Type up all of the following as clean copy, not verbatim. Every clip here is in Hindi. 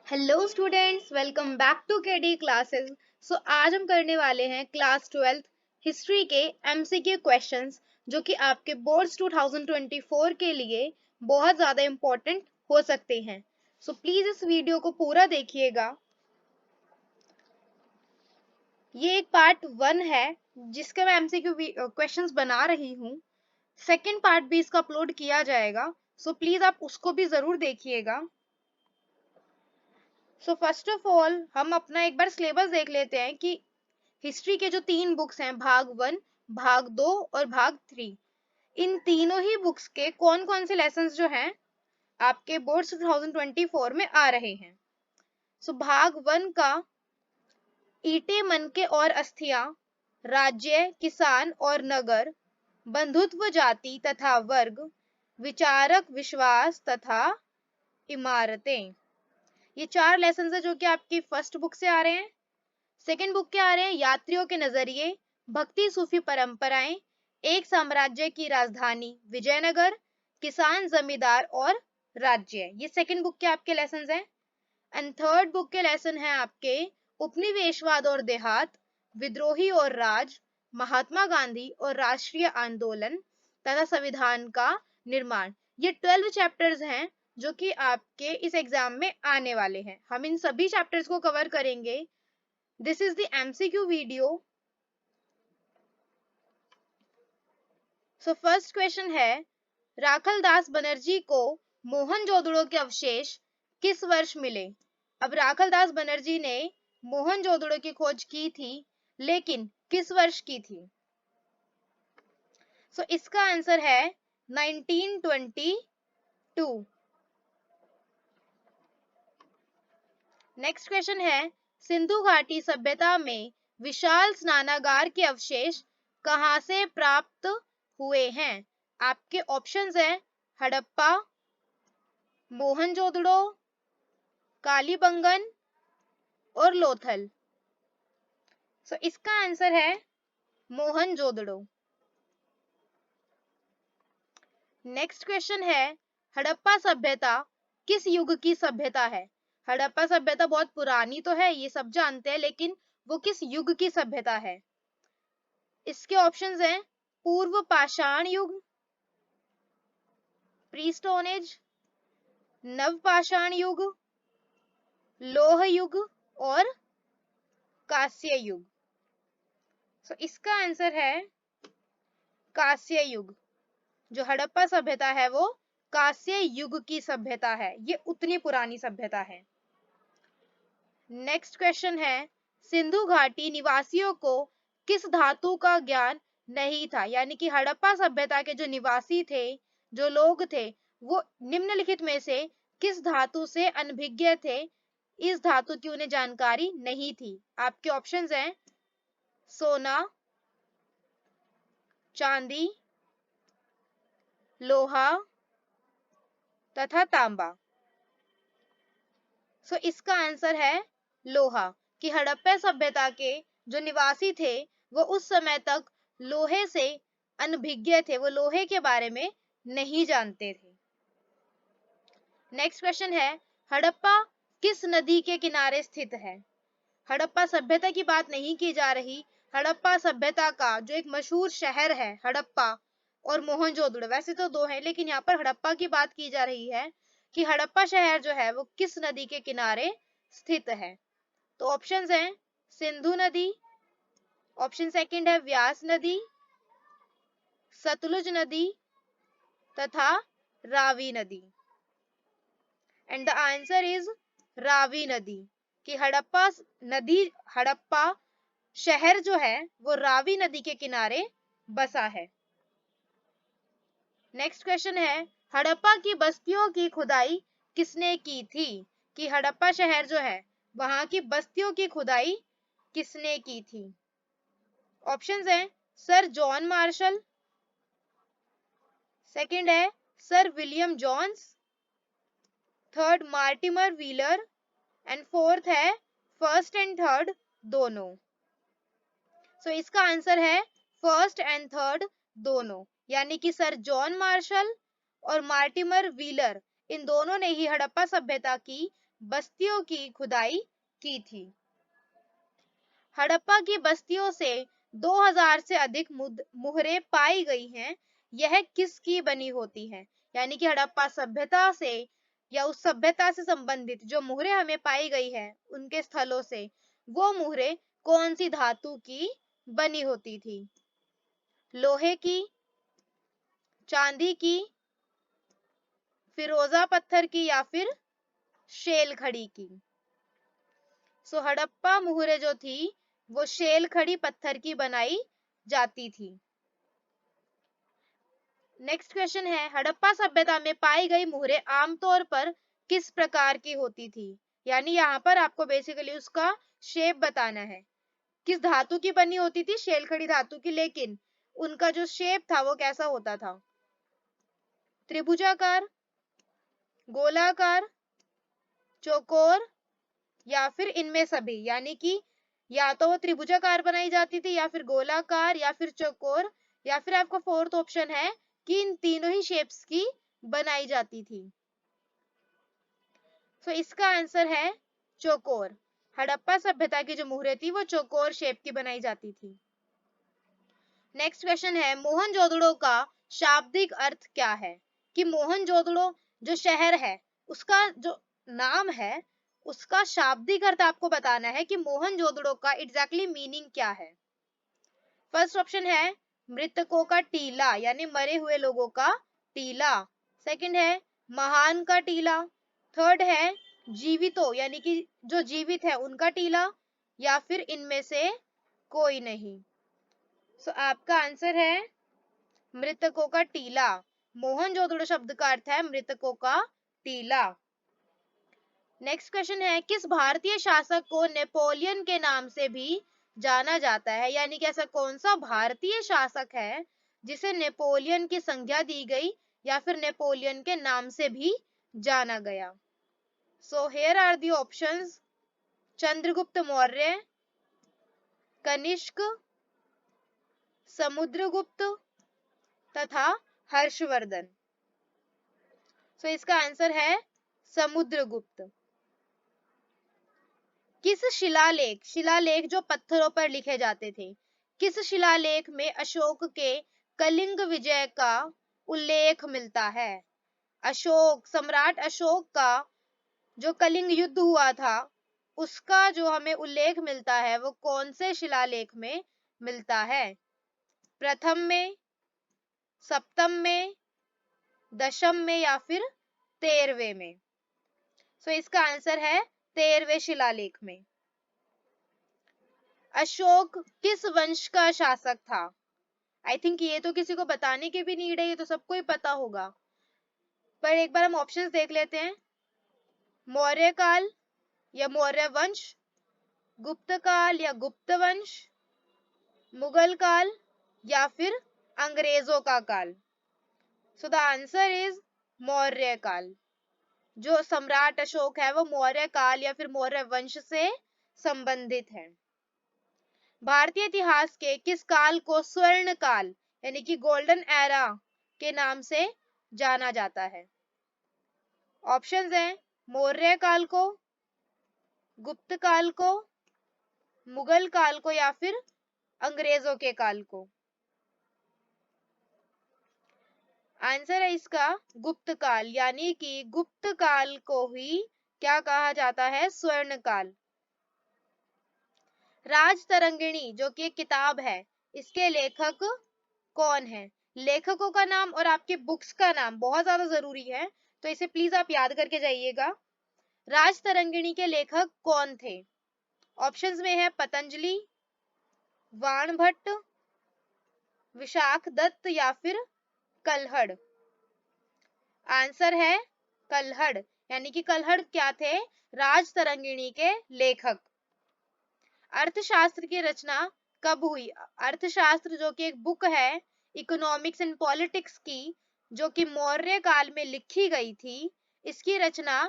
Hello students, welcome back to KD classes. आज हम करने वाले हैं क्लास 12th हिस्ट्री के एमसीक्यू क्वेश्चंस जो कि आपके बोर्ड्स 2024 के लिए बहुत ज़्यादा इम्पोर्टेंट हो सकते हैं। प्लीज़ इस वीडियो को पूरा देखिएगा। ये एक पार्ट 1 है जिसके मैं एमसीक्यू क्वेश्चंस बना रही हूँ। सेकेंड पार्ट भी इसका अपलोड किया जाएगा, प्लीज़ आप उसको भी ज़रूर देखिएगा। फर्स्ट ऑफ ऑल हम अपना एक बार सिलेबस देख लेते हैं कि हिस्ट्री के जो 3 बुक्स हैं, भाग 1, भाग 2 और भाग 3, इन तीनों ही बुक्स के कौन कौन से लेसन्स जो हैं आपके बोर्ड्स 2024 में आ रहे हैं। भाग 1 का ईटे मनके और अस्थियां, राज्य, किसान और नगर, बंधुत्व, जाति तथा वर्ग, विचारक, विश्वास तथा इमारतें, ये 4 लेसन है जो कि आपकी फर्स्ट बुक से आ रहे हैं। सेकेंड बुक के आ रहे हैं यात्रियों के नजरिए, भक्ति सूफी परंपराएं, एक साम्राज्य की राजधानी विजयनगर, किसान जमींदार और राज्य, ये सेकेंड बुक के आपके लेसन हैं। एंड थर्ड बुक के लेसन है आपके उपनिवेशवाद और देहात, विद्रोही और राज, महात्मा गांधी और राष्ट्रीय आंदोलन तथा संविधान का निर्माण। ये 12 चैप्टर्स हैं जो कि आपके इस एग्जाम में आने वाले हैं। हम इन सभी चैप्टर्स को कवर करेंगे। This is the MCQ video. First question है, राखलदास बनर्जी को मोहनजोदड़ो के अवशेष किस वर्ष मिले? अब राखलदास बनर्जी ने मोहनजोदड़ो की खोज की थी, लेकिन किस वर्ष की थी? इसका आंसर है 1922। नेक्स्ट क्वेश्चन है, सिंधु घाटी सभ्यता में विशाल स्नानागार के अवशेष कहां से प्राप्त हुए हैं? आपके ऑप्शंस हैं हड़प्पा, मोहनजोदड़ो, कालीबंगन और लोथल। इसका आंसर है मोहनजोदड़ो। नेक्स्ट क्वेश्चन है, हड़प्पा सभ्यता किस युग की सभ्यता है? हड़प्पा सभ्यता बहुत पुरानी तो है, ये सब जानते हैं, लेकिन वो किस युग की सभ्यता है? इसके ऑप्शंस हैं पूर्व पाषाण युग, प्री स्टोन एज, नवपाषाण युग, लौह युग और कांस्य युग। इसका आंसर है कांस्य युग। जो हड़प्पा सभ्यता है वो कांस्य युग की सभ्यता है, ये उतनी पुरानी सभ्यता है। नेक्स्ट क्वेश्चन है, सिंधु घाटी निवासियों को किस धातु का ज्ञान नहीं था? यानी कि हड़प्पा सभ्यता के जो निवासी थे, जो लोग थे, वो निम्नलिखित में से किस धातु से अनभिज्ञ थे? इस धातु की उन्हें जानकारी नहीं थी। आपके ऑप्शंस हैं सोना, चांदी, लोहा तथा तांबा। इसका आंसर है लोहा, कि हड़प्पा सभ्यता के जो निवासी थे वो उस समय तक लोहे से अनभिज्ञ थे, वो लोहे के बारे में नहीं जानते थे। नेक्स्ट क्वेश्चन है, हड़प्पा किस नदी के किनारे स्थित है? हड़प्पा सभ्यता की बात नहीं की जा रही। हड़प्पा सभ्यता का जो एक मशहूर शहर है हड़प्पा और मोहनजोदड़ो, वैसे तो दो हैं, लेकिन यहाँ पर हड़प्पा की बात की जा रही है कि हड़प्पा शहर जो है वो किस नदी के किनारे स्थित है। तो ऑप्शंस हैं सिंधु नदी, ऑप्शन सेकंड है व्यास नदी, सतलुज नदी तथा रावी नदी। And the answer is Ravi नदी, कि हड़प्पा शहर जो है वो रावी नदी के किनारे बसा है। नेक्स्ट क्वेश्चन है, हड़प्पा की बस्तियों की खुदाई किसने की थी? कि हड़प्पा शहर जो है वहां की बस्तियों की खुदाई किसने की थी? ऑप्शंस हैं सर जॉन मार्शल, सेकंड है sir William Jones, third Mortimer wheeler and fourth है फर्स्ट एंड थर्ड दोनों। इसका आंसर है फर्स्ट एंड थर्ड दोनों, यानी कि सर जॉन मार्शल और मार्टिमर व्हीलर, इन दोनों ने ही हड़प्पा सभ्यता की बस्तियों की खुदाई की थी। हड़प्पा की बस्तियों से 2000 से अधिक मुहरें पाई गई हैं। यह किसकी बनी होती हैं? यानी कि हड़प्पा सभ्यता से या उस सभ्यता से संबंधित जो मुहरें हमें पाई गई है उनके स्थलों से, वो मुहरें कौन सी धातु की बनी होती थी? लोहे की, चांदी की, फिरोजा पत्थर की, या फिर शेल खड़ी की? सो हड़प्पा मुहरें जो थी वो शेल खड़ी पत्थर की बनाई जाती थी। नेक्स्ट क्वेश्चन है, हड़प्पा सभ्यता में पाई गई मुहरें आमतौर पर किस प्रकार की होती थी? यानी यहाँ पर आपको बेसिकली उसका शेप बताना है। किस धातु की बनी होती थी? शेल खड़ी धातु की, लेकिन उनका जो शेप था वो कैसा होता था? त्रिभुजाकार, गोलाकार, चौकोर, या फिर इनमें सभी? यानी कि या तो वो त्रिभुजाकार बनाई जाती थी, या फिर गोलाकार, या फिर चौकोर, या फिर आपका फोर्थ ऑप्शन है कि इन तीनों ही शेप्स की बनाई जाती थी। तो इसका आंसर है चौकोर। हड़प्पा सभ्यता की जो मुहरें थी वो चौकोर शेप की बनाई जाती थी। नेक्स्ट क्वेश्चन है, मोहनजोदड़ो का शाब्दिक अर्थ क्या है? कि मोहनजोदड़ो जो शहर है उसका जो नाम है उसका शाब्दिक अर्थ आपको बताना है कि मोहनजोदड़ो का एग्जैक्टली मीनिंग क्या है। फर्स्ट ऑप्शन है मृतकों का टीला, यानी मरे हुए लोगों का टीला। सेकंड है महान का टीला। थर्ड है जीवितो, यानी कि जो जीवित है उनका टीला, या फिर इनमें से कोई नहीं। सो आपका आंसर है मृतकों का टीला। मोहनजोदड़ो शब्द का अर्थ है मृतकों का टीला। नेक्स्ट क्वेश्चन है, किस भारतीय शासक को नेपोलियन के नाम से भी जाना जाता है? यानी कि ऐसा कौन सा भारतीय शासक है जिसे नेपोलियन की संज्ञा दी गई या फिर नेपोलियन के नाम से भी जाना गया? So here are the options: Chandragupta Maurya, Kanishka, Samudragupta तथा हर्षवर्धन। सो इसका आंसर है समुद्रगुप्त। किस शिलालेख, शिलालेख जो पत्थरों पर लिखे जाते थे, किस शिलालेख में अशोक के कलिंग विजय का उल्लेख मिलता है? अशोक, सम्राट अशोक का जो कलिंग युद्ध हुआ था उसका जो हमें उल्लेख मिलता है वो कौन से शिलालेख में मिलता है? प्रथम में, सप्तम में, दशम में, या फिर 13वें में? सो इसका आंसर है 13वें शिलालेख में। अशोक किस वंश का शासक था? आई थिंक ये तो किसी को बताने की भी नीड है, ये तो सबको ही पता होगा, पर एक बार हम ऑप्शंस देख लेते हैं। मौर्य काल या मौर्य वंश, गुप्त काल या गुप्त वंश, मुगल काल, या फिर अंग्रेजों का काल? So the answer is Maurya काल। जो सम्राट अशोक है वो मौर्य काल या फिर मौर्य वंश से संबंधित है। भारतीय इतिहास के किस काल को स्वर्ण काल यानी कि गोल्डन एरा के नाम से जाना जाता है? ऑप्शंस हैं मौर्य काल को, गुप्त काल को, मुगल काल को, या फिर अंग्रेजों के काल को? आंसर है इसका गुप्त काल, यानी कि गुप्त काल को ही क्या कहा जाता है? स्वर्ण काल। राज तरंगिणी जो कि एक किताब है, इसके लेखक कौन है? लेखकों का नाम और आपके बुक्स का नाम बहुत ज्यादा जरूरी है, तो इसे प्लीज आप याद करके जाइएगा। राज तरंगिणी के लेखक कौन थे? ऑप्शंस में है पतंजलि, वाण भट्ट, विशाख दत्त, या फिर कल्हड़? आंसर है कल्हड़, यानी कि कल्हड़ क्या थे? राज तरंगिणी के लेखक। अर्थशास्त्र की रचना कब हुई? अर्थशास्त्र जो कि एक बुक है इकोनॉमिक्स एंड पॉलिटिक्स की, जो कि मौर्य काल में लिखी गई थी, इसकी रचना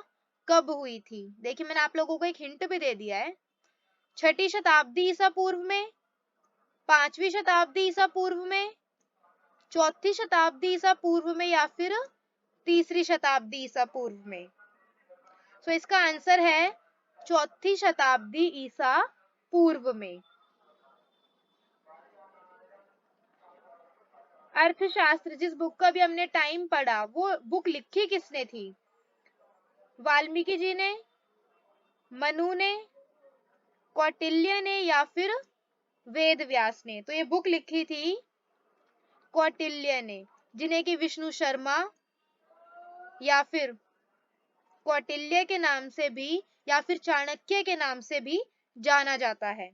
कब हुई थी? देखिए मैंने आप लोगों को एक हिंट भी दे दिया है। 6ठी शताब्दी ईसा पूर्व में, 5वीं शताब्दी ईसा पूर्व में, 4थी शताब्दी ईसा पूर्व में, या फिर 3री शताब्दी ईसा पूर्व में? सो इसका आंसर है 4वीं शताब्दी ईसा पूर्व में। अर्थशास्त्र, जिस बुक का भी हमने टाइम पढ़ा, वो बुक लिखी किसने थी? वाल्मीकि जी ने, मनु ने, कौटिल्य ने या फिर वेद व्यास ने? तो ये बुक लिखी थी कौटिल्य ने, जिन्हें कि विष्णु शर्मा या फिर कौटिल्य के नाम से भी या फिर चाणक्य के नाम से भी जाना जाता है।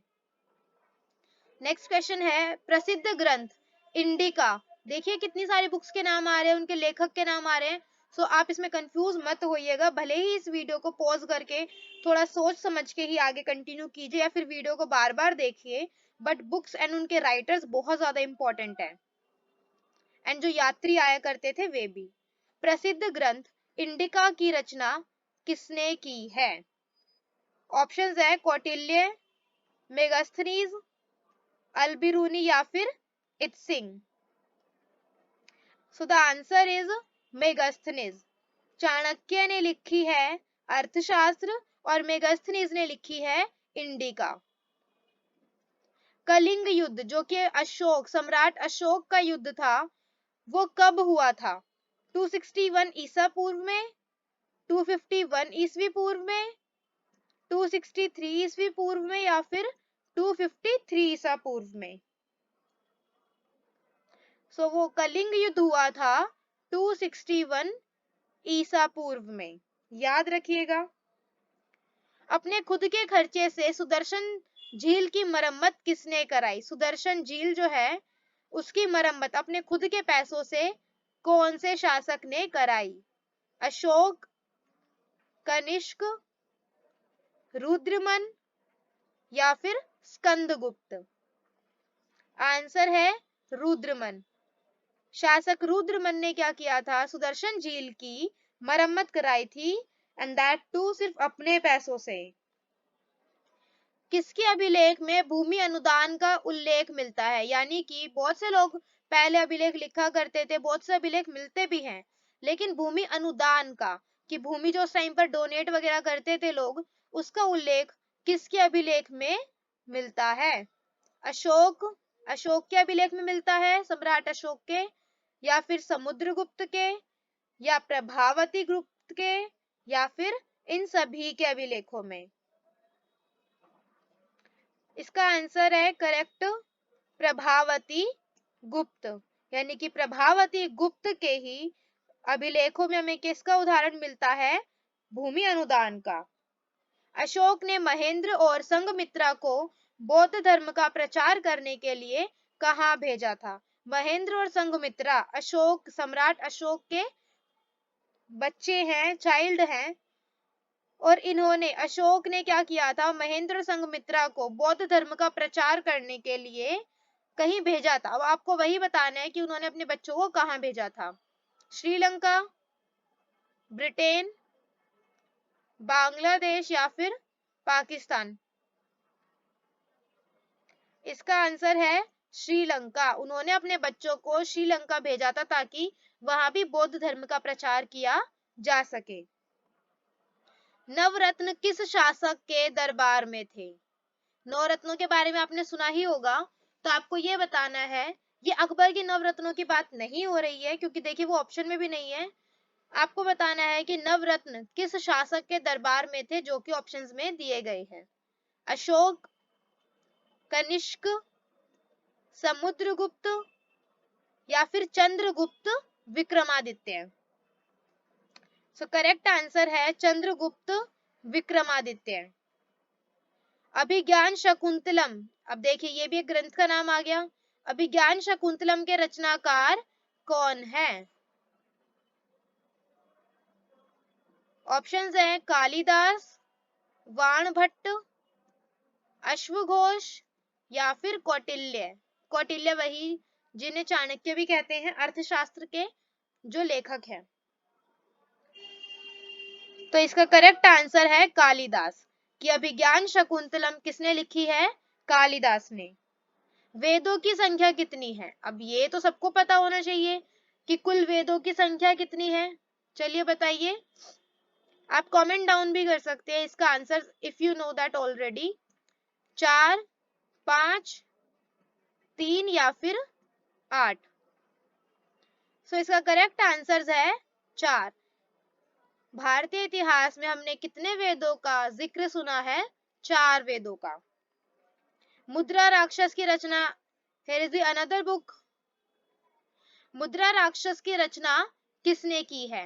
नेक्स्ट क्वेश्चन है, प्रसिद्ध ग्रंथ इंडिका। देखिए कितनी सारी बुक्स के नाम आ रहे हैं, उनके लेखक के नाम आ रहे हैं। सो आप इसमें कंफ्यूज मत होइएगा, भले ही इस वीडियो को पॉज करके थोड़ा सोच समझ के ही आगे कंटिन्यू कीजिए या फिर वीडियो को बार बार देखिए, बट बुक्स एंड उनके राइटर्स बहुत ज्यादा इंपॉर्टेंट है, एंड जो यात्री आया करते थे वे भी। प्रसिद्ध ग्रंथ इंडिका की रचना किसने की है? ऑप्शंस है कौटिल्य, मेगास्थनीज, अल्बिरूनी या फिर Itsing. So the answer is Megasthenes. Chanakya ने लिखी है अर्थशास्त्र और मेगास्थनीज ने लिखी है इंडिका। कलिंग युद्ध, जो कि अशोक, सम्राट अशोक का युद्ध था, वो कब हुआ था? 261 ईसा पूर्व में, 251 ईसवी पूर्व में, 263 ईसवी पूर्व में या फिर 253 ईसा पूर्व में? सो वो कलिंग युद्ध हुआ था 261 ईसा पूर्व में, याद रखिएगा। अपने खुद के खर्चे से सुदर्शन झील की मरम्मत किसने कराई? सुदर्शन झील जो है उसकी मरम्मत अपने खुद के पैसों से कौन से शासक ने कराई? अशोक, कनिष्क, रुद्रमन या फिर स्कंदगुप्त? आंसर है रुद्रमन। शासक रुद्रमन ने क्या किया था? सुदर्शन झील की मरम्मत कराई थी, एंड दैट टू सिर्फ अपने पैसों से। किसके अभिलेख में भूमि अनुदान का उल्लेख मिलता है? यानी कि बहुत से लोग पहले अभिलेख लिखा करते थे, बहुत से अभिलेख मिलते भी हैं, लेकिन भूमि अनुदान का, कि भूमि जो उस टाइम पर डोनेट वगैरह करते थे लोग, उसका उल्लेख किसके अभिलेख में मिलता है? अशोक के अभिलेख में मिलता है, सम्राट अशोक के, या फिर समुद्रगुप्त के, या प्रभावती गुप्त के, या फिर इन सभी के अभिलेखों में? इसका आंसर है करेक्ट, प्रभावती गुप्त। यानी कि प्रभावती गुप्त के ही अभिलेखों में हमें किसका उदाहरण मिलता है? भूमि अनुदान का। अशोक ने महेंद्र और संघमित्रा को बौद्ध धर्म का प्रचार करने के लिए कहाँ भेजा था? महेंद्र और संघमित्रा अशोक, सम्राट अशोक के बच्चे हैं, चाइल्ड हैं, और इन्होंने, अशोक ने क्या किया था? महेंद्र संघमित्रा को बौद्ध धर्म का प्रचार करने के लिए कहीं भेजा था। अब आपको वही बताना है कि उन्होंने अपने बच्चों को कहाँ भेजा था। श्रीलंका, ब्रिटेन, बांग्लादेश या फिर पाकिस्तान? इसका आंसर है श्रीलंका। उन्होंने अपने बच्चों को श्रीलंका भेजा था ताकि वहां भी बौद्ध धर्म का प्रचार किया जा सके। नवरत्न किस शासक के दरबार में थे? नवरत्नों के बारे में आपने सुना ही होगा, तो आपको ये बताना है, ये अकबर के नवरत्नों की बात नहीं हो रही है, क्योंकि देखिए वो ऑप्शन में भी नहीं है। आपको बताना है कि नवरत्न किस शासक के दरबार में थे, जो कि ऑप्शंस में दिए गए हैं। अशोक, कनिष्क, समुद्रगुप्त या फिर Chandragupta Vikramaditya? So correct answer है चंद्रगुप्त विक्रमादित्य। अभिज्ञान शकुंतलम, अब देखिए ये भी एक ग्रंथ का नाम आ गया। अभिज्ञान शकुंतलम के रचनाकार कौन है? ऑप्शंस हैं कालिदास, वाणभट्ट, अश्वघोष या फिर कौटिल्य। कौटिल्य वही जिन्हें चाणक्य भी कहते हैं, अर्थशास्त्र के जो लेखक हैं। तो इसका करेक्ट आंसर है कालिदास, कि अभिज्ञान शकुंतलम किसने लिखी है? कालिदास ने। वेदों की संख्या कितनी है? अब ये तो सबको पता होना चाहिए कि कुल वेदों की संख्या कितनी है। चलिए बताइए। आप कमेंट डाउन भी कर सकते हैं इसका answer if you know that already. 4, 5, 3 या फिर 8। सो इसका करेक्ट आंसर है 4। भारतीय इतिहास में हमने कितने वेदों का जिक्र सुना है? 4 वेदों का। मुद्रा राक्षस की रचना, here is the another book। मुद्रा राक्षस की रचना किसने की है?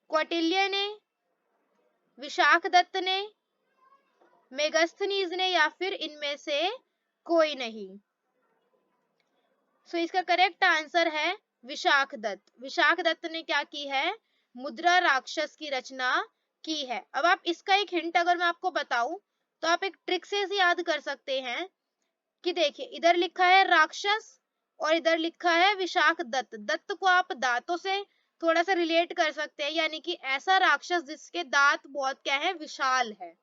कौटिल्य ने, विशाखदत्त ने, मेगस्थनीज ने या फिर इनमें से कोई नहीं। सो इसका करेक्ट आंसर है विशाखदत्त। विशाखदत्त ने क्या की है? मुद्रा राक्षस की रचना की है। अब आप इसका एक हिंट अगर मैं आपको बताऊं तो आप एक ट्रिक से याद कर सकते हैं कि देखिए इधर लिखा है राक्षस और इधर लिखा है विशाखदत्त। दत्त को आप दांतों से थोड़ा सा रिलेट कर सकते हैं, यानी कि ऐसा राक्षस जिसके दांत बहुत क्या है? विशाल है।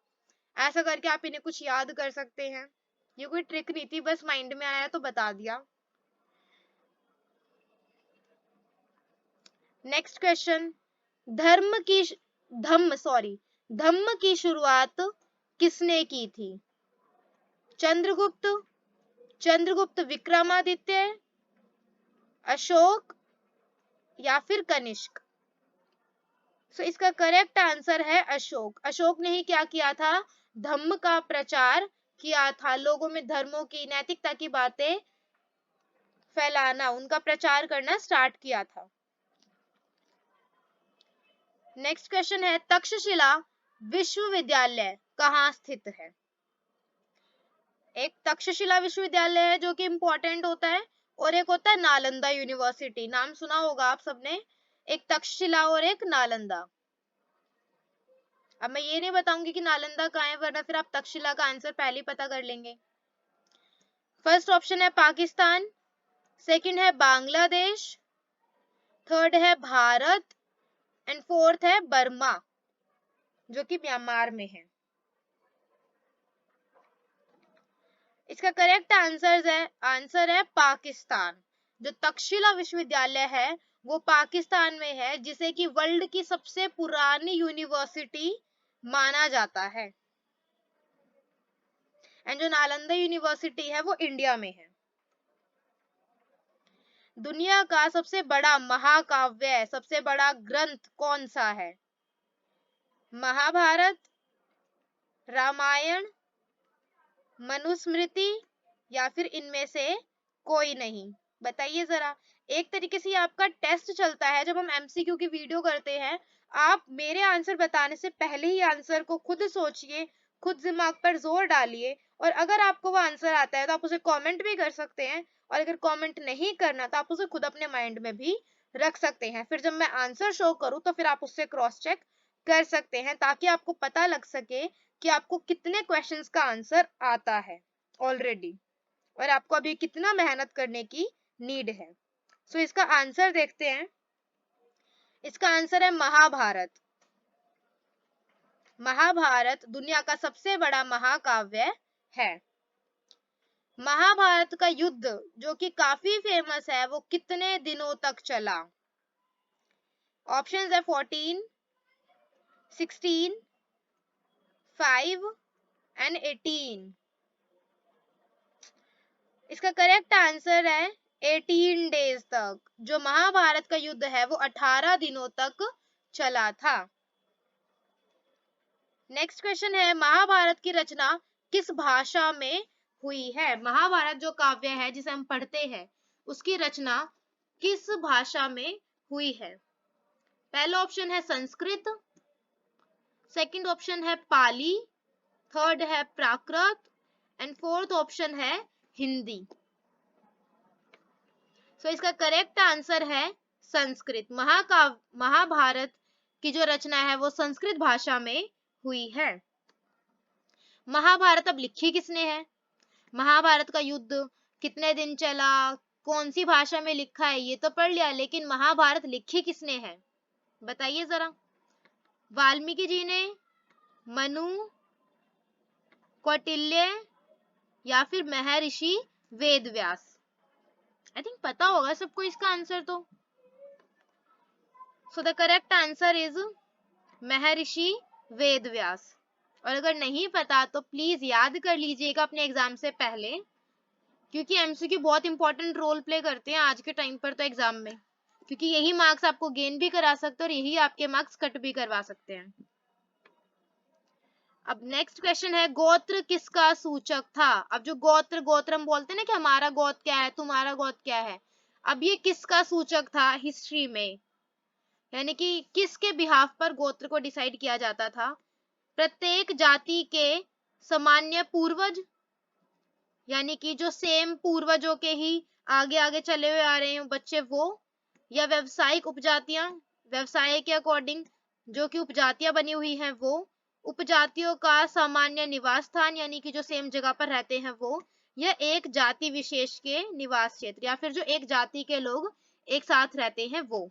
ऐसा करके आप इन्हें कुछ याद कर सकते हैं। ये कोई ट्रिक नहीं थी, बस माइंड में आया तो बता दिया। नेक्स्ट क्वेश्चन, धम्म की शुरुआत किसने की थी? चंद्रगुप्त, चंद्रगुप्त विक्रमादित्य, अशोक या फिर कनिष्क। सो इसका करेक्ट आंसर है अशोक। अशोक ने ही क्या किया था? धम्म का प्रचार किया था, लोगों में धर्मों की, नैतिकता की बातें फैलाना, उनका प्रचार करना स्टार्ट किया था। नेक्स्ट क्वेश्चन है, तक्षशिला विश्वविद्यालय कहाँ स्थित है? एक तक्षशिला विश्वविद्यालय है जो कि इंपॉर्टेंट होता है, और एक होता है नालंदा यूनिवर्सिटी। नाम सुना होगा आप सबने, एक तक्षशिला और एक नालंदा। अब मैं ये नहीं बताऊंगी कि नालंदा कहाँ है, वरना फिर आप तक्षशिला का आंसर पहले ही पता कर लेंगे। फर्स्ट ऑप्शन है पाकिस्तान, सेकंड है बांग्लादेश, थर्ड है भारत एंड फोर्थ है बर्मा जो कि म्यांमार में है। इसका करेक्ट आंसर है पाकिस्तान। जो तक्षशिला विश्वविद्यालय है वो पाकिस्तान में है, जिसे कि वर्ल्ड की सबसे पुरानी यूनिवर्सिटी माना जाता है। एंड जो नालंदा यूनिवर्सिटी है वो इंडिया में है। दुनिया का सबसे बड़ा महाकाव्य, सबसे बड़ा ग्रंथ कौन सा है? महाभारत, रामायण, मनुस्मृति या फिर इनमें से कोई नहीं। बताइए जरा। एक तरीके से आपका टेस्ट चलता है जब हम एमसीक्यू की वीडियो करते हैं। आप मेरे आंसर बताने से पहले ही आंसर को खुद सोचिए, खुद दिमाग पर जोर डालिए, और अगर आपको वो आंसर आता है तो आप उसे कमेंट भी कर सकते हैं, और अगर कमेंट नहीं करना तो आप उसे खुद अपने माइंड में भी रख सकते हैं। फिर जब मैं आंसर शो करूं तो फिर आप उससे क्रॉस चेक कर सकते हैं, ताकि आपको पता लग सके कि आपको कितने क्वेश्चंस का आंसर आता है ऑलरेडी, और आपको अभी कितना मेहनत करने की नीड है। सो इसका आंसर देखते हैं। इसका आंसर है महाभारत। महाभारत दुनिया का सबसे बड़ा महाकाव्य है। महाभारत का युद्ध जो कि काफी फेमस है वो कितने दिनों तक चला? ऑप्शंस है 14, 16, 5 एंड 18। इसका करेक्ट आंसर है 18 डेज तक। जो महाभारत का युद्ध है वो 18 दिनों तक चला था। नेक्स्ट क्वेश्चन है, महाभारत की रचना किस भाषा में हुई है? महाभारत जो काव्य है जिसे हम पढ़ते हैं उसकी रचना किस भाषा में हुई है? पहला ऑप्शन है संस्कृत, सेकंड ऑप्शन है पाली, थर्ड है प्राकृत एंड फोर्थ ऑप्शन है हिंदी। सो इसका करेक्ट आंसर है संस्कृत। महाभारत की जो रचना है वो संस्कृत भाषा में हुई है। महाभारत अब लिखी किसने है? महाभारत का युद्ध कितने दिन चला, कौन सी भाषा में लिखा है, ये तो पढ़ लिया, लेकिन महाभारत लिखी किसने है? बताइए जरा। वाल्मीकि जी ने, मनु, कौटिल्य या फिर महर्षि वेदव्यास? आई थिंक पता होगा सबको इसका आंसर तो। So the correct answer is महर्षि वेदव्यास। और अगर नहीं पता तो प्लीज याद कर लीजिएगा अपने एग्जाम से पहले, क्योंकि एमसीक्यू बहुत इंपॉर्टेंट रोल प्ले करते हैं आज के टाइम पर तो एग्जाम में, क्योंकि यही मार्क्स आपको गेन भी करा सकते हैं और यही आपके मार्क्स कट भी करवा सकते हैं। अब नेक्स्ट क्वेश्चन है, गोत्र किसका सूचक था? अब जो गोत्र हम बोलते हैं ना कि हमारा गोत्र क्या है, तुम्हारा गोत्र क्या है, अब ये किसका सूचक था हिस्ट्री में, यानी कि किसके बिहाफ पर गोत्र को डिसाइड किया जाता था? प्रत्येक जाति के सामान्य पूर्वज, यानी कि जो सेम पूर्वजों के ही आगे आगे चले हुए आ रहे हैं बच्चे वो, या व्यवसायिक उपजातियां, व्यवसाय के अकॉर्डिंग जो कि उपजातियां बनी हुई हैं वो, उपजातियों का सामान्य निवास स्थान, यानी कि जो सेम जगह पर रहते हैं वो, या एक जाति विशेष के निवास क्षेत्र, या फिर जो एक जाति के लोग एक साथ रहते हैं वो।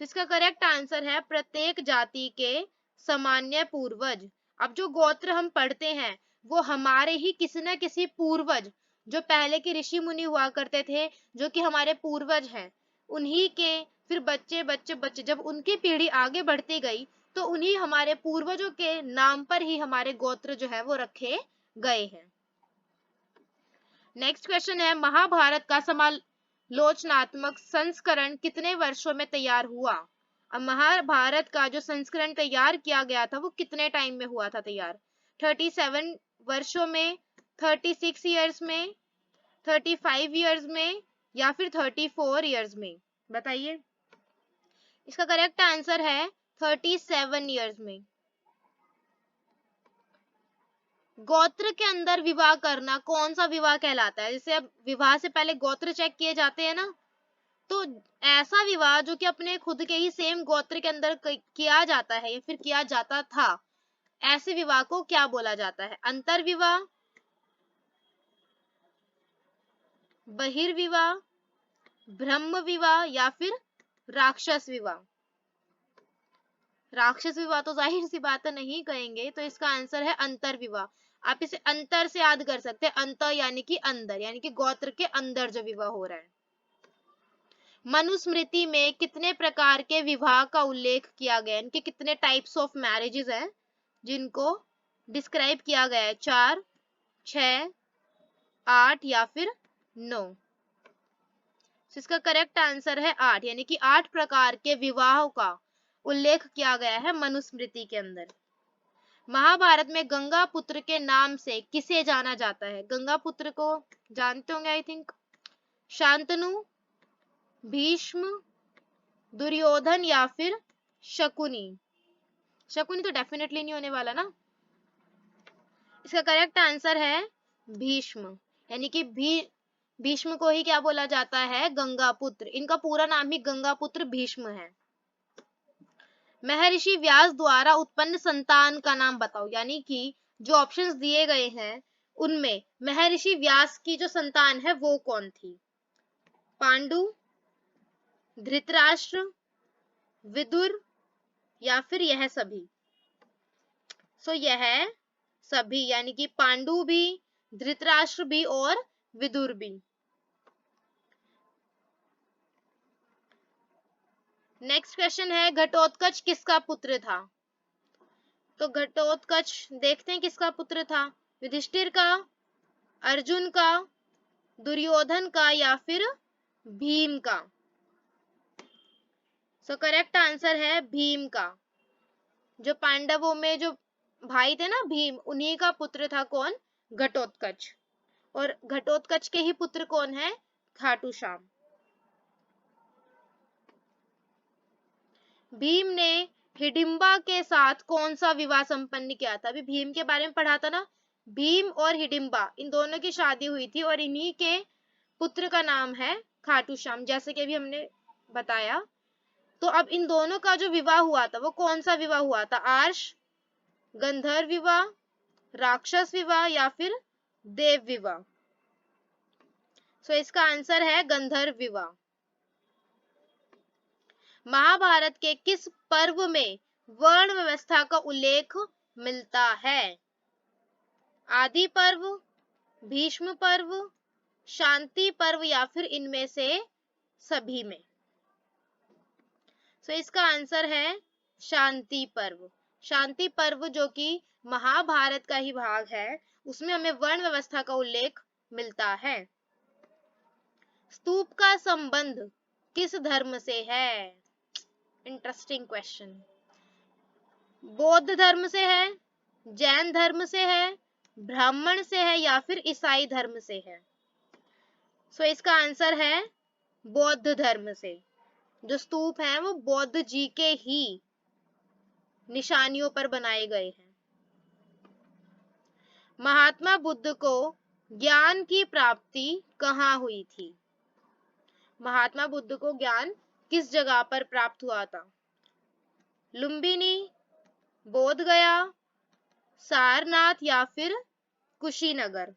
इसका करेक्ट आंसर है प्रत्येक जाति के सामान्य पूर्वज। अब जो गोत्र हम पढ़ते हैं वो हमारे ही किसी न किसी पूर्वज, जो पहले के ऋषि मुनि हुआ करते थे, जो कि हमारे पूर्वज हैं, उन्हीं के फिर बच्चे बच्चे बच्चे, जब उनकी पीढ़ी आगे बढ़ती गई तो उन्हीं हमारे पूर्वजों के नाम पर ही हमारे गोत्र जो है वो रखे गए हैं। नेक्स्ट क्वेश्चन है, महाभारत का समालोचनात्मक संस्करण कितने वर्षों में तैयार हुआ? अब महाभारत का जो संस्करण तैयार किया गया था वो कितने टाइम में हुआ था तैयार? 37 वर्षों में, 36 ईयर्स में, 35 ईयर्स में, या फिर 34 ईयर्स में? बताइए। इसका करेक्ट आंसर है 37 ईयर्स में। गोत्र के अंदर विवाह करना कौन सा विवाह कहलाता है? जैसे अब विवाह से पहले गोत्र चेक किए जाते हैं ना, तो ऐसा विवाह जो कि अपने खुद के ही सेम गोत्र के अंदर किया जाता है या फिर किया जाता था, ऐसे विवाह को क्या बोला जाता है? अंतर विवाह, बहिर्विवाह, ब्रह्म विवाह, या फिर राक्षस विवाह? राक्षस विवाह तो जाहिर सी बात है नहीं कहेंगे, तो इसका आंसर है अंतर विवाह। आप इसे अंतर से याद कर सकते हैं, अंतर यानी कि अंदर, यानी कि गोत्र के अंदर जो विवाह हो रहा है। मनुस्मृति में कितने प्रकार के विवाह का उल्लेख किया गया है? इनके कितने टाइप्स ऑफ मैरिजेस हैं जिनको डिस्क्राइब किया गया है? 4, 6, 8 या फिर 9? इसका करेक्ट आंसर है 8, यानी कि 8 प्रकार के विवाहों का उल्लेख किया गया है मनुस्मृति के अंदर। महाभारत में गंगा पुत्र के नाम से किसे जाना जाता है? गंगा पुत्र को जानते होंगे आई थिंक। शांतनु, भीष्म, दुर्योधन, या फिर शकुनी? शकुनी तो डेफिनेटली नहीं होने वाला ना। इसका करेक्ट आंसर है भीष्म, यानी कि भीष्म को ही क्या बोला जाता है? गंगा पुत्र। इनका पूरा नाम ही गंगा पुत्र भीष्म है। महर्षि व्यास द्वारा उत्पन्न संतान का नाम बताओ, यानी कि जो ऑप्शंस दिए गए हैं उनमें महर्षि व्यास की जो संतान है वो कौन थी? पांडु, धृतराष्ट्र, विदुर, या फिर यह सभी? यह सभी, यानी कि पांडु भी, धृतराष्ट्र भी और विदुर भी। नेक्स्ट क्वेश्चन है, घटोत्कच किसका पुत्र था? तो घटोत्कच देखते हैं किसका पुत्र था। युधिष्ठिर का, अर्जुन का, दुर्योधन का, या फिर भीम का? करेक्ट आंसर है भीम का। जो पांडवों में जो भाई थे ना भीम, उन्हीं का पुत्र था कौन? घटोत्कच। और घटोत्कच के ही पुत्र कौन है? खाटू श्याम। भीम ने हिडिंबा के साथ कौन सा विवाह संपन्न किया था? अभी भीम के बारे में पढ़ा था ना, भीम और हिडिंबा इन दोनों की शादी हुई थी और इन्हीं के पुत्र का नाम है खाटू श्याम, जैसे कि अभी हमने बताया। तो अब इन दोनों का जो विवाह हुआ था वो कौन सा विवाह हुआ था? आर्ष, गंधर्व विवाह, राक्षस विवाह, या फिर देव विवाह? इसका आंसर है गंधर्व विवाह। महाभारत के किस पर्व में वर्ण व्यवस्था का उल्लेख मिलता है? आदि पर्व, भीष्म पर्व, शांति पर्व, या फिर इनमें से सभी में? इसका आंसर है शांति पर्व। शांति पर्व जो कि महाभारत का ही भाग है, उसमें हमें वर्ण व्यवस्था का उल्लेख मिलता है। स्तूप का संबंध किस धर्म से है? Interesting question. बौद्ध धर्म से है, जैन धर्म से है, ब्राह्मण से है या फिर ईसाई धर्म से है? सो इसका आंसर है बौद्ध धर्म से। जो स्तूप हैं वो बौद्ध जी के ही निशानियों पर बनाए गए हैं। महात्मा बुद्ध को ज्ञान की प्राप्ति कहाँ हुई थी? महात्मा बुद्ध को ज्ञान किस जगह पर प्राप्त हुआ था? लुम्बिनी, बोध गया, सारनाथ या फिर कुशीनगर?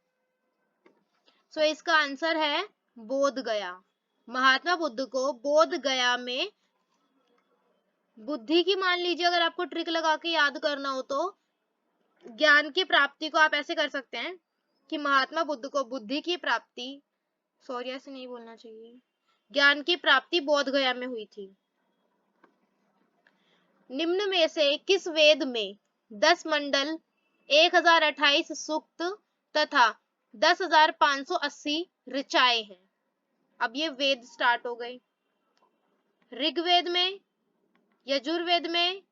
सो इसका आंसर है बोध गया। महात्मा बुद्ध को बोध गया में बुद्धि की, मान लीजिए अगर आपको ट्रिक लगा के याद करना हो तो ज्ञान की प्राप्ति को आप ऐसे कर सकते हैं कि महात्मा बुद्ध को बुद्धि की प्राप्ति, सॉरी ऐसे नहीं बोलना चाहिए, ज्ञान की प्राप्ति बोध गया में हुई थी। निम्न में से किस वेद में 10 मंडल, 1028 सूक्त तथा 10,580 ऋचाएं हैं? अब ये वेद स्टार्ट हो गए। ऋग्वेद में, यजुर्वेद में,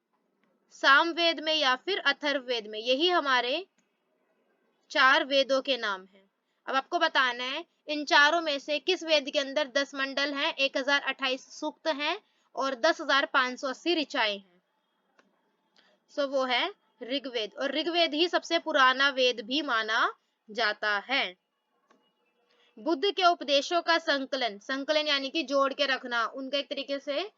सामवेद में या फिर अथर्ववेद में? यही हमारे 4 वेदों के नाम हैं। अब आपको बताना है इन चारों में से किस वेद के अंदर 10 मंडल हैं, 1028 सूक्त हैं और 10,580 ऋचाएं हैं। सो वो है ऋग्वेद, और ऋग्वेद ही सबसे पुराना वेद भी माना जाता है। बुद्ध के उपदेशों का संकलन, संकलन यानी कि जोड़ के रखना, उनका एक तरीके से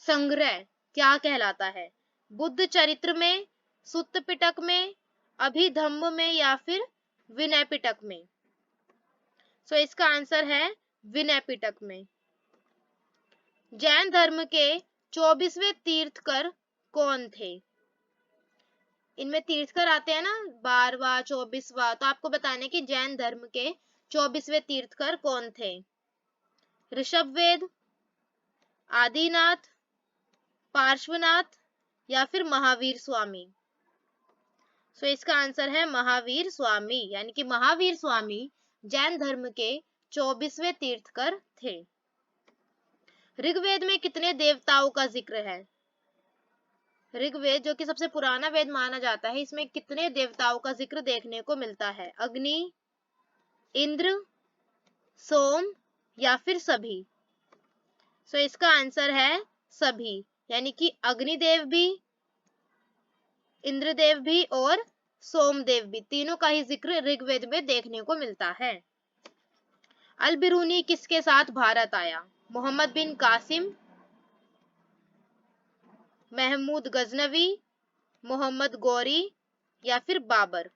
संग्रह क्या कहलाता है? बुद्ध चरित्र में, सुत्त पिटक में, अभिधम्म में या फिर विनय पिटक में? सो इसका आंसर है विनय पिटक में। जैन धर्म के 24वें तीर्थकर कौन थे? इनमें तीर्थकर आते हैं ना, 12वां 24वां, तो आपको बताने कि जैन धर्म के 24वें तीर्थकर कौन थे? ऋषभवेद, आदिनाथ, पार्श्वनाथ या फिर महावीर स्वामी? सो इसका आंसर है महावीर स्वामी, यानी कि महावीर स्वामी जैन धर्म के 24वें तीर्थकर थे। ऋग्वेद में कितने देवताओं का जिक्र है? ऋग्वेद जो कि सबसे पुराना वेद माना जाता है, इसमें कितने देवताओं का जिक्र देखने को मिलता है? अग्नि, इंद्र, सोम या फिर सभी? सो इसका आंसर है सभी, यानी कि अग्निदेव भी, इंद्रदेव भी और सोमदेव भी, तीनों का ही जिक्र ऋग्वेद में देखने को मिलता है। अल बिरूनी किसके साथ भारत आया? मोहम्मद बिन कासिम, महमूद गजनवी, मोहम्मद गौरी या फिर बाबर?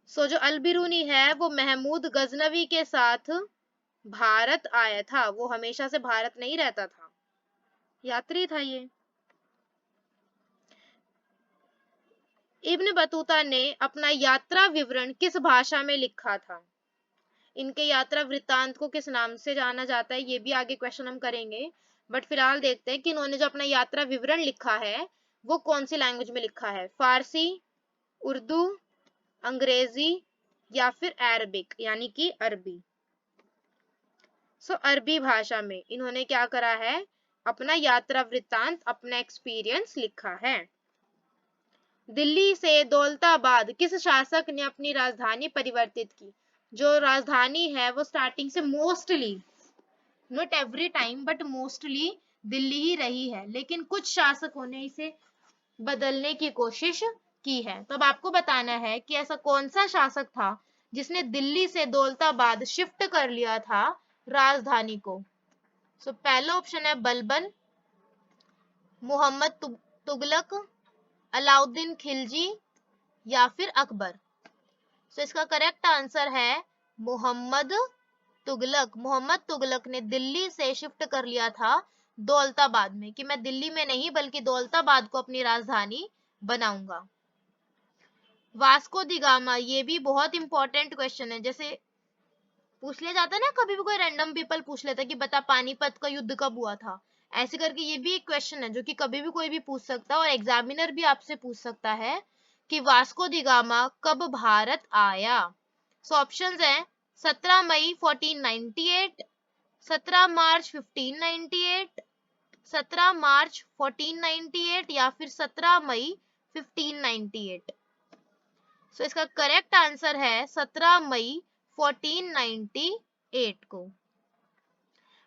सो जो अल बिरूनी है वो महमूद गजनवी के साथ भारत आया था। वो हमेशा से भारत नहीं रहता था, यात्री था ये। इब्न बतूता ने अपना यात्रा विवरण किस भाषा में लिखा था? इनके यात्रा वृत्तांत को किस नाम से जाना जाता है, ये भी आगे क्वेश्चन हम करेंगे, बट फिलहाल देखते हैं कि इन्होंने जो अपना यात्रा विवरण लिखा है वो कौन सी लैंग्वेज में लिखा है? फारसी, उर्दू, अंग्रेजी या फिर अरबिक यानी कि अरबी? सो अरबी भाषा में इन्होंने क्या करा है? अपना यात्रा वृत्तांत, अपना एक्सपीरियंस लिखा है। दिल्ली से दौलताबाद किस शासक ने अपनी राजधानी परिवर्तित की? जो राजधानी है वो स्टार्टिंग से mostly, not every time but mostly Delhi ही रही है, लेकिन कुछ शासकों ने इसे बदलने की कोशिश की है। तो अब आपको बताना है कि ऐसा कौन सा शासक था जिसने दिल्ली से दौलताबाद शिफ्ट कर लिया था राजधानी को? सो पहला ऑप्शन है बलबन, मोहम्मद तुगलक, अलाउद्दीन खिलजी या फिर अकबर? सो इसका करेक्ट आंसर है मोहम्मद तुगलक। मोहम्मद तुगलक ने दिल्ली से शिफ्ट कर लिया था दौलताबाद में, कि मैं दिल्ली में नहीं बल्कि दौलताबाद को अपनी राजधानी बनाऊंगा। वास्को दी गामा, ये भी बहुत इंपॉर्टेंट क्वेश्चन है। जैसे पूछ लिया जाता है ना, कभी भी कोई रैंडम पीपल पूछ लेता है कि बता पानीपत का युद्ध कब हुआ था, ऐसे करके ये भी एक क्वेश्चन है जो कि कभी भी कोई भी पूछ सकता है और एग्जामिनर भी आपसे पूछ सकता है कि वास्को दी गामा कब भारत आया। सो ऑप्शंस हैं 17 मई 1498, 17 मार्च 1598, 17 मार्च 1498 या फिर 17 मई 1598। सो इसका करेक्ट आंसर है 17 मई 1498 को।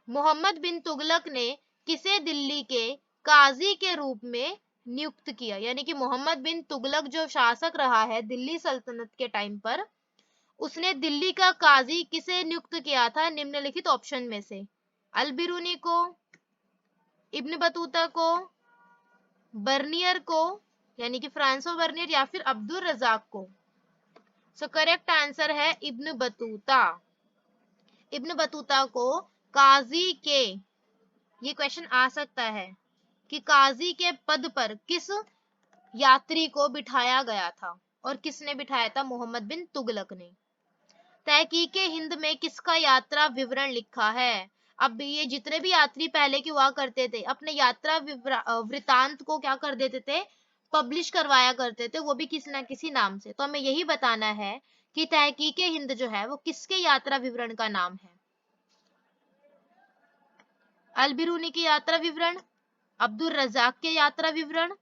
मोहम्मद बिन तुगलक ने किसे दिल्ली के काजी के रूप में नियुक्त किया, यानी कि मोहम्मद बिन तुगलक जो शासक रहा है दिल्ली सल्तनत के टाइम पर, उसने दिल्ली का काजी किसे नियुक्त किया था निम्नलिखित ऑप्शन में से? अल बिरूनी को, इब्न बतूता को, बर्नियर को यानी कि फ्रांसो बर्नियर, या फिर अब्दुल रजाक को। सो करेक्ट आंसर है इब्न बतूता। इब्न बतूता को काजी के, ये क्वेश्चन आ सकता है कि काजी के पद पर किस यात्री को बिठाया गया था, और किसने बिठाया था? मोहम्मद बिन तुगलक ने। तहकीके हिंद में किसका यात्रा विवरण लिखा है? अब ये जितने भी यात्री पहले के हुआ करते थे अपने यात्रा वृतांत को क्या कर देते थे? पब्लिश करवाया करते थे, वो भी किसी ना किसी नाम से। तो हमें यही बताना है कि तहकीके हिंद जो है वो किसके यात्रा विवरण का नाम है? अल बिरूनी की यात्रा विवरण, अब्दुल रजाक के यात्रा विवरण,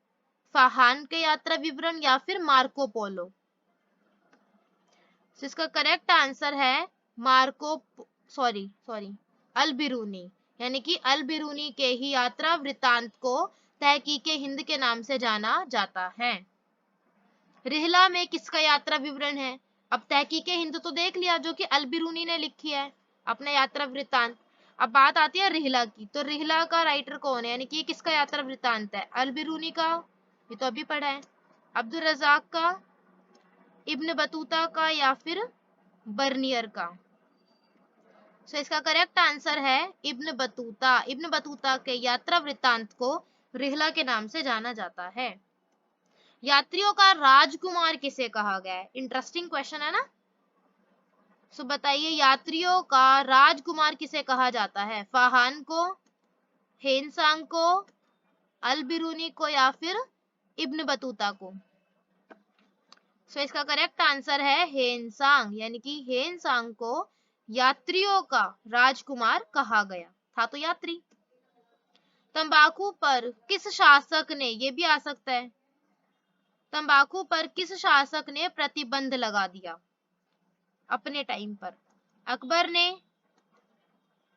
फाहान के यात्रा विवरण, या फिर मार्को पोलो। तो इसका करेक्ट आंसर है मार्को सॉरी अल बिरूनी, यानी कि अल बिरूनी के ही यात्रा वृतांत को तहकीके हिंद के नाम से जाना जाता है। रिहला में किसका यात्रा विवरण है? अब तहकीके हिंद तो देख लिया जो कि अल बिरूनी ने लिखी है अपना यात्रा वृतांत। अब बात आती है रिहला की, तो रिहला का राइटर कौन है, यानी कि किसका यात्रा वृतांत है? अल बिरूनी का, ये तो अभी पढ़ा है, अब्दुल रजाक का, इब्न बतूता का, या फिर बर्नियर का। सो इसका करेक्ट आंसर है इब्न बतूता। इब्न बतूता के यात्रा वृतांत को रिहला के नाम से जाना जाता है। यात्रियों का राजकुमार किसे कहा गया है? इंटरेस्टिंग क्वेश्चन है ना। सो बताइए यात्रियों का राजकुमार किसे कहा जाता है? फाहान को, हेनसांग को, अल बिरूनी को, या फिर इब्न बतूता को। सो इसका करेक्ट आंसर है हेनसांग, यानी कि हेनसांग को यात्रियों का राजकुमार कहा गया था, तो यात्री। तंबाकू पर किस शासक ने, ये भी आ सकता है, तंबाकू पर किस शासक ने प्रतिबंध लगा दिया अपने टाइम पर? अकबर ने,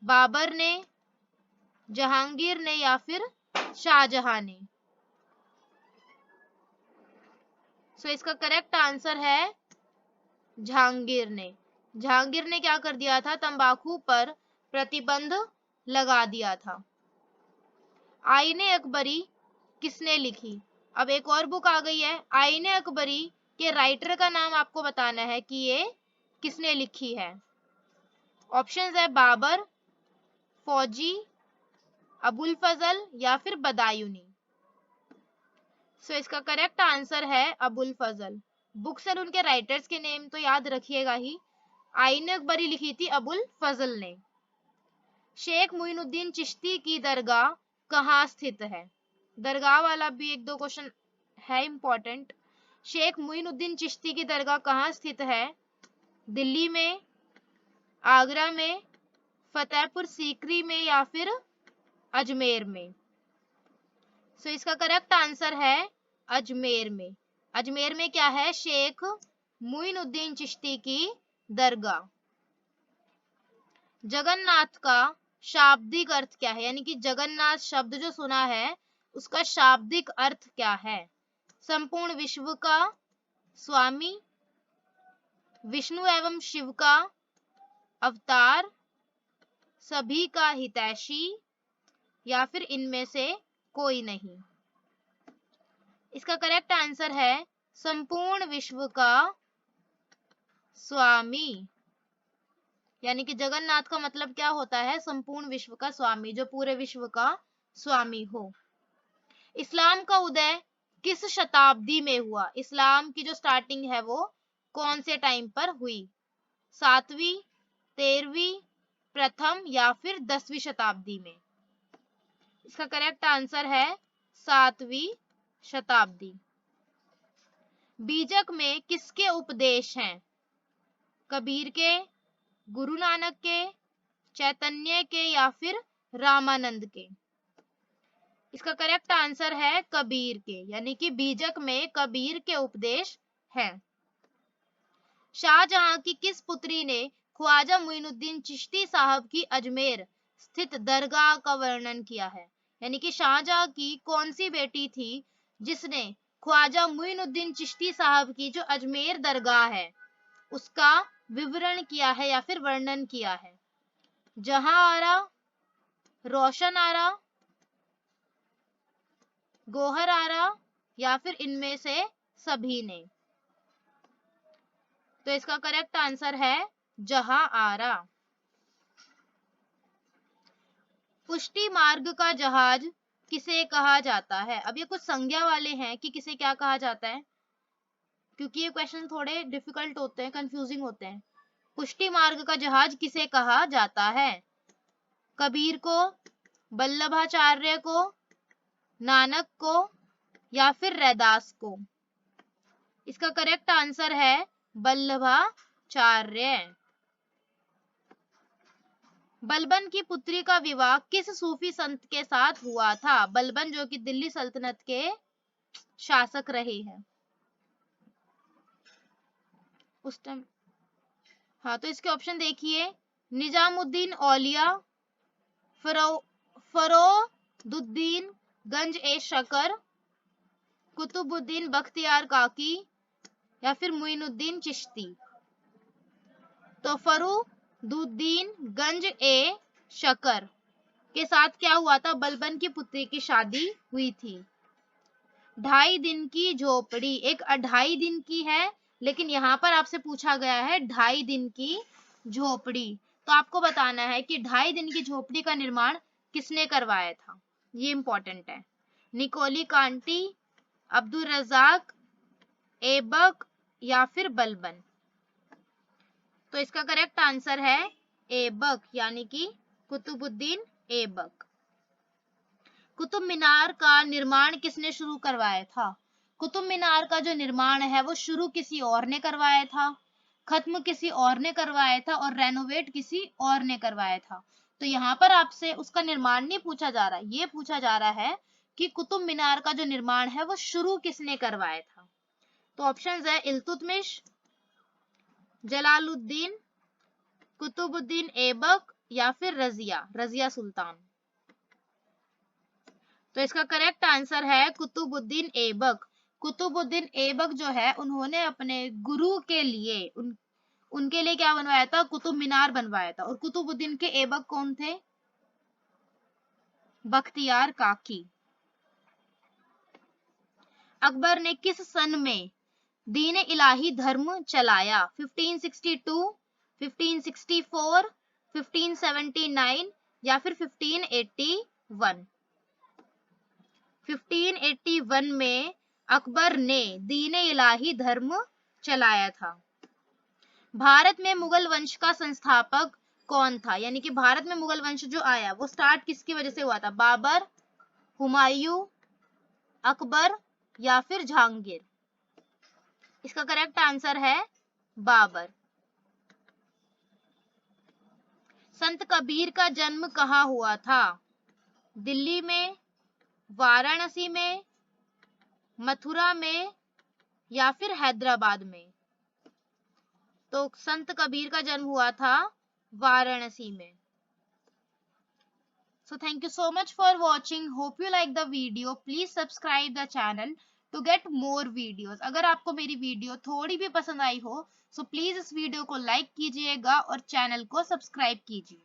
बाबर ने, जहांगीर ने, या फिर शाहजहां ने। सो इसका करेक्ट आंसर है जहांगीर ने। जहांगीर ने क्या कर दिया था? तंबाकू पर प्रतिबंध लगा दिया था। आईने अकबरी किसने लिखी? अब एक और बुक आ गई है, आईने अकबरी के राइटर का नाम आपको बताना है कि ये किसने लिखी है। ऑप्शंस है बाबर, फौजी, अबुल फजल, या फिर बदायूनी। सो इसका करेक्ट आंसर है अबुल फजल। बुक्स और उनके राइटर्स के नेम तो याद रखिएगा ही। आईने अकबरी लिखी थी अबुल फजल ने। शेख मुइनुद्दीन चिश्ती की दरगाह कहाँ स्थित है? दरगाह वाला भी एक दो क्वेश्चन है इंपॉर्टेंट। शेख मुइनुद्दीन चिश्ती की दरगाह कहाँ स्थित है? दिल्ली में, आगरा में, फतेहपुर सीकरी में, या फिर अजमेर में। सो इसका करेक्ट आंसर है अजमेर में। अजमेर में क्या है? शेख मुइनुद्दीन चिश्ती की दरगाह। जगन्नाथ का शाब्दिक अर्थ क्या है, यानी कि जगन्नाथ शब्द जो सुना है उसका शाब्दिक अर्थ क्या है? संपूर्ण विश्व का स्वामी, विष्णु एवं शिव का अवतार, सभी का हितैषी, या फिर इनमें से कोई नहीं। इसका करेक्ट आंसर है संपूर्ण विश्व का स्वामी, यानी कि जगन्नाथ का मतलब क्या होता है? संपूर्ण विश्व का स्वामी, जो पूरे विश्व का स्वामी हो। इस्लाम का उदय किस शताब्दी में हुआ? इस्लाम की जो स्टार्टिंग है वो कौन से टाइम पर हुई? 7वीं, 13वीं, प्रथम, या फिर 10वीं शताब्दी में। इसका करेक्ट आंसर है 7वीं शताब्दी। बीजक में किसके उपदेश हैं? कबीर के, गुरु नानक के, चैतन्य के या फिर रामानंद के? इसका करेक्ट आंसर है कबीर के, यानी कि बीजक में कबीर के उपदेश हैं। शाहजहां की किस पुत्री ने ख्वाजा मुइनुद्दीन चिश्ती साहब की अजमेर स्थित दरगाह का वर्णन किया है? यानी कि शाहजहां की कौन सी बेटी थी जिसने ख्वाजा मुइनुद्दीन चिश्ती साहब की जो अजमेर दरगाह है उसका विवरण किया है या फिर वर्णन किया है? जहां आरा, रोशन आरा, गोहर आरा या फिर इनमें से सभी ने? तो इसका करेक्ट आंसर है जहां आरा। पुष्टि मार्ग का जहाज किसे कहा जाता है? अब ये कुछ संज्ञा वाले हैं कि किसे क्या कहा जाता है, क्योंकि ये क्वेश्चन थोड़े डिफिकल्ट होते हैं, कंफ्यूजिंग होते हैं। पुष्टि मार्ग का जहाज किसे कहा जाता है? कबीर को, वल्लभाचार्य को, नानक को या फिर रैदास को? इसका करेक्ट आंसर है वल्लभाचार्य। बलबन की पुत्री का विवाह किस सूफी संत के साथ हुआ था? बलबन जो कि दिल्ली सल्तनत के शासक रहे हैं उस टाइम। हाँ, तो इसके ऑप्शन देखिए, निजामुद्दीन औलिया, फरोदुद्दीन गंज ए शकर, कुतुबुद्दीन बख्तियार काकी या फिर मुइनुद्दीन चिश्ती? तो फरोदुद्दीन गंज ए शकर के साथ क्या हुआ था? बलबन की पुत्री की शादी हुई थी। 2.5 दिन की झोपड़ी एक 2.5 दिन की है, लेकिन यहाँ पर आपसे पूछा गया है 2.5 दिन की झोपड़ी, तो आपको बताना है कि 2.5 दिन की झोपड़ी का निर्माण किसने करवाया था। ये इंपॉर्टेंट है। निकोली कांटी, अब्दुल रजाक, ऐबक या फिर बलबन? तो इसका करेक्ट आंसर है ऐबक, यानी कि कुतुबुद्दीन ऐबक। कुतुब मीनार का निर्माण किसने शुरू करवाया था? कुतुब मीनार का जो निर्माण है वो शुरू किसी और ने करवाया था, खत्म किसी और ने करवाया था और रेनोवेट किसी और ने करवाया था। तो यहाँ पर आपसे उसका निर्माण नहीं पूछा जा रहा, ये पूछा जा रहा है कि कुतुब मीनार का जो निर्माण है वो शुरू किसने करवाया था। तो ऑप्शंस है इल्तुतमिश, जलालुद्दीन, कुतुबुद्दीन ऐबक या फिर रजिया सुल्तान? तो इसका करेक्ट आंसर है कुतुबुद्दीन ऐबक। कुतुबुद्दीन ऐबक जो है उन्होंने अपने गुरु के लिए उनके लिए क्या बनवाया था? कुतुब मीनार बनवाया था। और कुतुबुद्दीन के ऐबक कौन थे? बख्तियार काकी। अकबर ने किस सन में दीन इलाही धर्म चलाया? 1562, 1564, 1579 या फिर 1581? 1581 में अकबर ने दीन इलाही धर्म चलाया था। भारत में मुगल वंश का संस्थापक कौन था? यानी कि भारत में मुगल वंश जो आया वो स्टार्ट किसकी वजह से हुआ था? बाबर, हुमायूं, अकबर या फिर जहांगीर? इसका करेक्ट आंसर है बाबर। संत कबीर का जन्म कहाँ हुआ था? दिल्ली में, वाराणसी में, मथुरा में या फिर हैदराबाद में? तो संत कबीर का जन्म हुआ था वाराणसी में। So thank you so much for watching. Hope you like the video. Please subscribe the channel to get more videos. अगर आपको मेरी वीडियो थोड़ी भी पसंद आई हो तो प्लीज इस वीडियो को लाइक कीजिएगा और चैनल को सब्सक्राइब कीजिए।